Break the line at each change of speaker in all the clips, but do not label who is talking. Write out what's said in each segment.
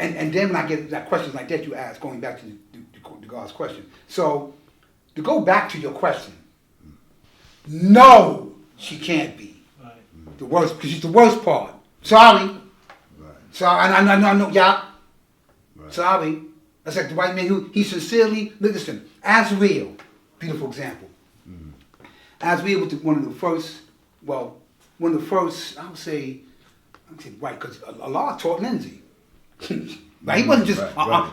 and then when I get that questions like that you ask, going back to the God's question. So to go back to your question, no, she can't be. Right. The worst, because she's the worst part. Sorry. Right. Sorry, I know, yeah. Right. Sorry. That's like the white man who he sincerely, listen, as real, beautiful example. As real was one of the first, I would say white, because Allah taught Lindsay. Right? He wasn't just,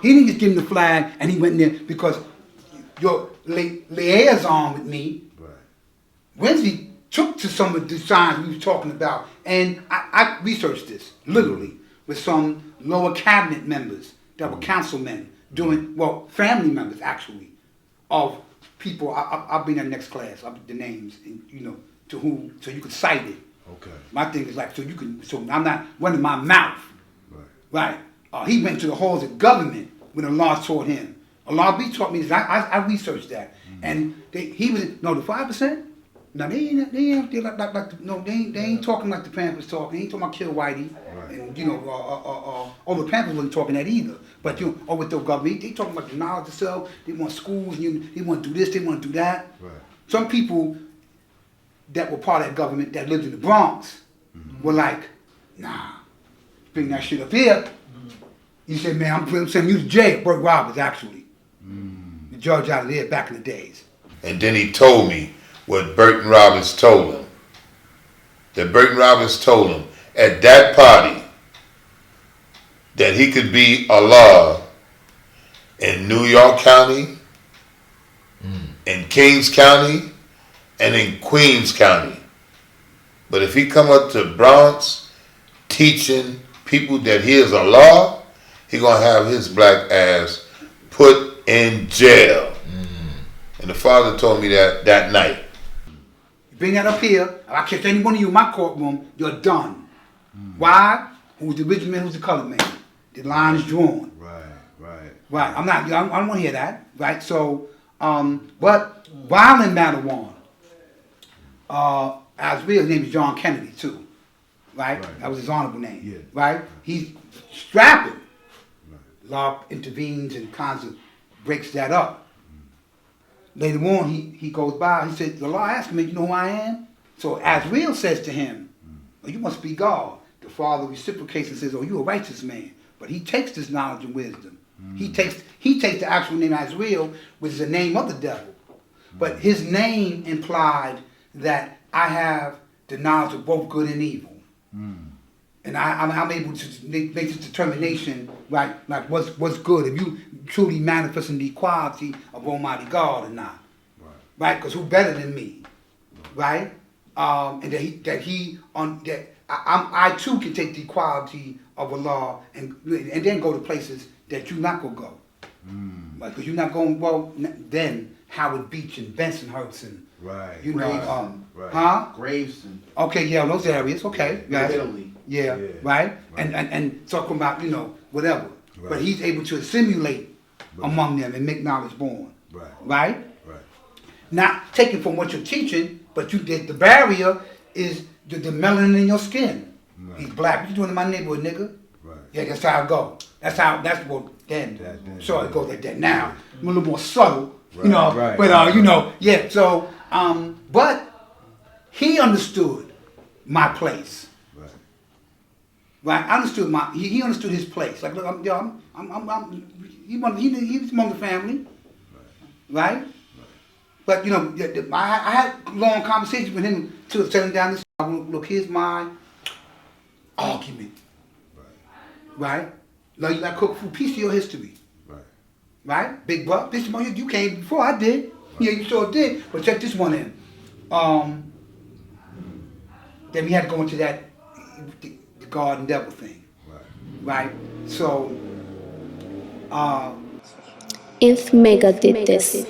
he didn't just give him the flag and he went in there because your liaison with me, Lindsay took to some of the signs we were talking about, and I researched this, literally, with some lower cabinet members that were councilmen, doing, family members actually, of people. I'll be in the next class, the names, and, to whom, so you can cite it. Okay. My thing is like, so I'm not running my mouth. Right. He went to the halls of government when Allah taught him. Allah taught me this. I researched that. And the 5%? No, they ain't talking like the Panthers talking. They ain't talking about Kill Whitey. Right. And, the Panthers wasn't talking that either. But, with the government, they talking about the knowledge of self. They want schools, they want to do this, they want to do that. Right. Some people that were part of that government that lived in the Bronx were like, nah, bring that shit up here. He said, man, I'm sending you to jail. Burt Roberts, actually. The judge out of there back in the days.
And then he told me what Burton Roberts told him. That Burton Roberts told him at that party that he could be Allah in New York County, in Kings County, and in Queens County. But if he come up to Bronx teaching people that he is Allah, he gonna have his black ass put in jail. And the father told me that night.
Bring that up here. If I catch any one of you in my courtroom, you're done. Why? Who's the original man? Who's the colored man? The line is drawn. Right. I'm not. I don't want to hear that. Right. So, but Violent Madawan. As real, his name is John Kennedy too. Right. That was his honorable name. Yeah. Right. He's strapping. Law intervenes and kinds of breaks that up. Later on, he goes by. He said, the law asked me, you know who I am? So Azrael says to him, oh, you must be God. The Father reciprocates and says, oh, you're a righteous man. But he takes this knowledge and wisdom. He takes the actual name Azrael, which is the name of the devil. But his name implied that I have the knowledge of both good and evil. And I'm able to make this determination, right? Like what's good, if you truly manifesting the equality of Almighty God or not, right? Because who better than me, right? And I too can take the equality of Allah and then go to places that you're not gonna go, right? Because you're not going then Howard Beach and Bensonhurst and
Graves and
okay, yeah, those areas, okay, right.
Italy.
Yeah, right? And talking about, whatever. Right. But he's able to assimilate among them and make knowledge born. Right? Not taken from what you're teaching, but the barrier is the melanin in your skin. He's black. What you doing in my neighborhood, nigga? Yeah, that's how it goes. So it goes like that. Now, I'm a little more subtle, yeah, so, but he understood my place. Right, I understood he understood his place. Like, look, he's among the family, right? But I had long conversations with him to tell him down this. Look, here's my argument, right? Like you got cook food, piece of your history, right? Big buck, this one you came before I did. Yeah, you sure did. But check this one in. Then we had to go into that. God and devil thing, right? So,
if Mecca did this.